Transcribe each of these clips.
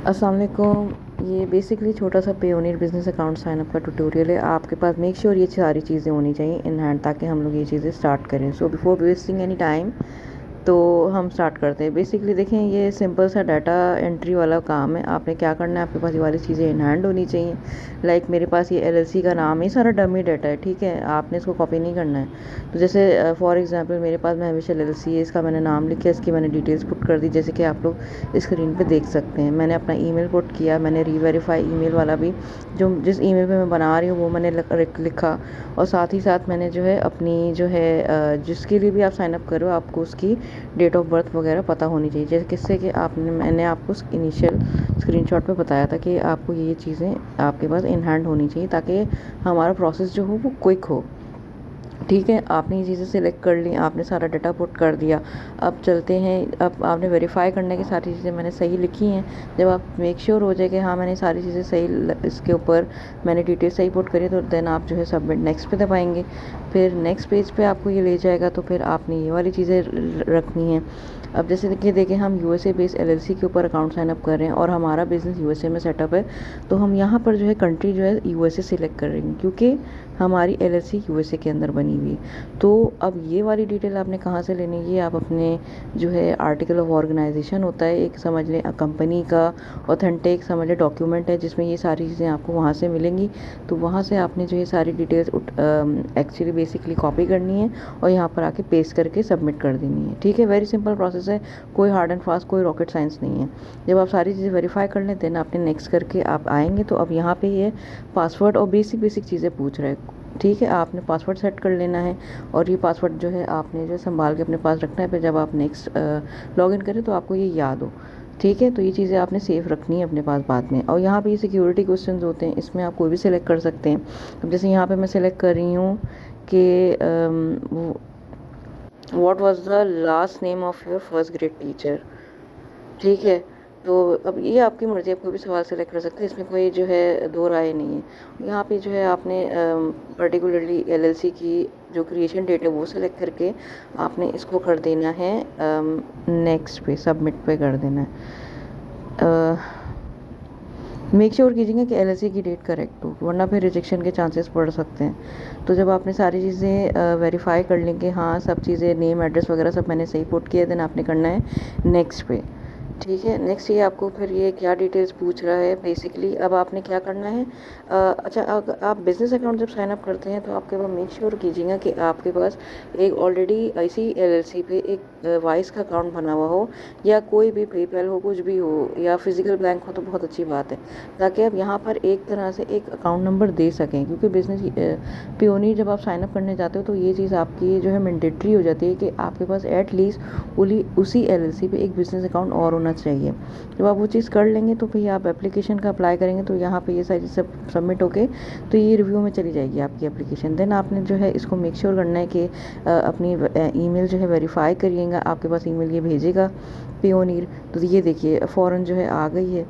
अस्सलाम वालेकुम। ये बेसिकली छोटा सा Payoneer business account sign up का ट्यूटोरियल है। आपके पास मेक श्योर ये सारी चीज़ें होनी चाहिए इन हैंड ताकि हम लोग ये चीज़ें स्टार्ट करें। So before wasting any time तो हम स्टार्ट करते हैं। बेसिकली देखें, ये सिंपल सा डाटा एंट्री वाला काम है। आपने क्या करना है, आपके पास ये वाली चीज़ें इन हैंड होनी चाहिए। लाइक मेरे पास ये एलएलसी का नाम है, सारा डमी डाटा है, ठीक है। आपने इसको कॉपी नहीं करना है। तो जैसे फॉर एग्जांपल मेरे पास महविश एलएलसी है, इसका मैंने नाम लिखा, इसकी मैंने डिटेल्स पुट कर दी, जैसे कि आप लोग स्क्रीन पे देख सकते हैं। मैंने अपना ईमेल पुट किया, मैंने रीवेरीफाई ईमेल वाला भी जो जिस ईमेल पे मैं बना रही हूँ वो मैंने लिखा, और साथ ही साथ मैंने जो है अपनी जो है जिसके लिए भी आप साइन अप करो आपको उसकी डेट ऑफ बर्थ वगैरह पता होनी चाहिए। जैसे किससे कि मैंने आपको इनिशियल स्क्रीनशॉट पे बताया था कि आपको ये चीज़ें आपके पास इन हैंड होनी चाहिए ताकि हमारा प्रोसेस जो हो वो क्विक हो, ठीक है। आपने ये चीज़ें सिलेक्ट कर ली, आपने सारा डाटा पुट कर दिया। अब चलते हैं, अब आपने वेरीफाई करने की सारी चीज़ें मैंने सही लिखी हैं। जब आप मेक श्योर हो जाए कि हाँ मैंने सारी चीज़ें सही इसके ऊपर मैंने डिटेल सही पुट करी, तो देन आप जो है सबमिट नेक्स्ट पे दबाएंगे। फिर नेक्स्ट पेज पे आपको ये ले जाएगा, तो फिर आपने ये वाली चीज़ें रखनी है। अब जैसे कि देखें, हम यूएसए बेस्ड एलएलसी के ऊपर अकाउंट साइन अप कर रहे हैं और हमारा बिज़नेस यूएसए में सेटअप है, तो हम यहाँ पर जो है कंट्री जो है यूएसए सिलेक्ट कर रहे हैं क्योंकि हमारी एलएलसी यूएसए के अंदर बनी हुई है। तो अब ये वाली डिटेल आपने कहाँ से लेनी है, ये आप अपने जो है आर्टिकल ऑफ ऑर्गेनाइजेशन होता है एक, समझ लें कंपनी का ऑथेंटिक समझ लें डॉक्यूमेंट है जिसमें ये सारी चीज़ें आपको वहाँ से मिलेंगी। तो वहाँ से आपने जो ये सारी डिटेल्स एक्चुअली बेसिकली कॉपी करनी है और यहाँ पर आके पेस्ट करके सबमिट कर देनी है, ठीक है। वेरी सिंपल प्रोसेस है, कोई हार्ड एंड फास्ट, कोई रॉकेट साइंस नहीं है। जब आप सारी चीज़ें वेरीफाई कर लें देन आपने नेक्स्ट करके आप आएंगे, तो अब यहाँ पे ये पासवर्ड और बेसिक चीज़ें पूछ रहे हैं, ठीक है। आपने पासवर्ड सेट कर लेना है और ये पासवर्ड जो है आपने जो संभाल के अपने पास रखना है। फिर जब आप नेक्स्ट लॉगिन करें तो आपको ये याद हो, ठीक है। तो ये चीज़ें आपने सेफ रखनी है अपने पास बाद में। और यहाँ पे ये सिक्योरिटी क्वेश्चंस होते हैं, इसमें आप कोई भी सिलेक्ट कर सकते हैं। अब जैसे यहाँ पे मैं सिलेक्ट कर रही हूँ कि what was the last name of your first grade teacher, ठीक है। तो अब ये आपकी मर्ज़ी, आप कोई भी सवाल सेलेक्ट कर सकते हैं, इसमें कोई जो है दो राय नहीं है। यहाँ पे जो है आपने पर्टिकुलरली एलएलसी की जो क्रिएशन डेट है वो सिलेक्ट करके आपने इसको कर देना है नेक्स्ट पे, सबमिट पे कर देना है। मेक श्योर कीजिएगा कि एलएलसी की डेट करेक्ट हो, वरना फिर रिजेक्शन के चांसेस बढ़ सकते हैं। तो जब आपने सारी चीज़ें वेरीफाई कर लेंगे, हाँ सब चीज़ें नेम एड्रेस वगैरह सब मैंने सही पुट किया, देन आपने करना है नेक्स्ट पे, ठीक है। नेक्स्ट ये आपको फिर ये क्या डिटेल्स पूछ रहा है बेसिकली। अब आपने क्या करना है, अच्छा आप बिज़नेस अकाउंट जब साइन अप करते हैं तो आपके पास मेक श्योर कीजिएगा कि आपके पास एक ऑलरेडी ऐसी एलएलसी पे एक वाइस का अकाउंट बना हुआ हो, या कोई भी पेपैल हो, कुछ भी हो, या फिजिकल बैंक हो तो बहुत अच्छी बात है, ताकि आप यहाँ पर एक तरह से एक अकाउंट नंबर दे सकें। क्योंकि बिज़नेस पेयोनियर जब आप साइन अप करने जाते हो तो ये चीज़ आपकी जो है मैंडेटरी हो जाती है कि आपके पास एटलीस्ट उसी एलएलसी पे एक बिज़नेस अकाउंट और होना चाहिए। जब आप वो चीज़ कर लेंगे तो फिर आप एप्लीकेशन का अप्लाई करेंगे, तो यहाँ पे ये सारी सब सबमिट होके तो ये रिव्यू में चली जाएगी आपकी एप्लीकेशन। देन आपने जो है इसको मेक श्योर करना है कि अपनी ईमेल जो है वेरीफाई करिएगा, आपके पास ईमेल ये भेजेगा पेयोनियर। तो ये देखिए फ़ौरन जो है आ गई है।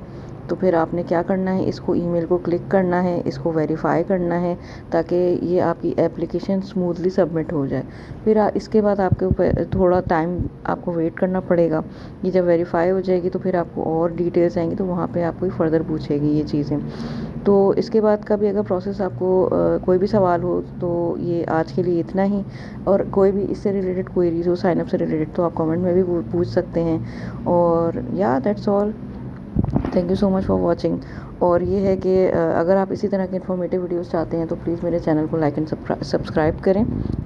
तो फिर आपने क्या करना है, इसको ईमेल को क्लिक करना है, इसको वेरीफाई करना है ताकि ये आपकी एप्लीकेशन स्मूथली सबमिट हो जाए। फिर इसके बाद आपके ऊपर थोड़ा टाइम आपको वेट करना पड़ेगा। ये जब वेरीफाई हो जाएगी तो फिर आपको और डिटेल्स आएंगी, तो वहाँ पे आपको फर्दर पूछेगी ये चीज़ें। तो इसके बाद का भी अगर प्रोसेस आपको कोई भी सवाल हो तो ये आज के लिए इतना ही। और कोई भी इससे रिलेटेड क्वेरीज हो साइनअप से रिलेटेड तो आप कमेंट में भी पूछ सकते हैं। और या that's all, thank you so much for watching. और ये है कि अगर आप इसी तरह के इन्फॉर्मेटिव वीडियोस चाहते हैं तो प्लीज़ मेरे चैनल को लाइक एंड सब्सक्राइब करें।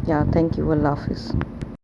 या थैंक यू, अल्लाह हाफिज़।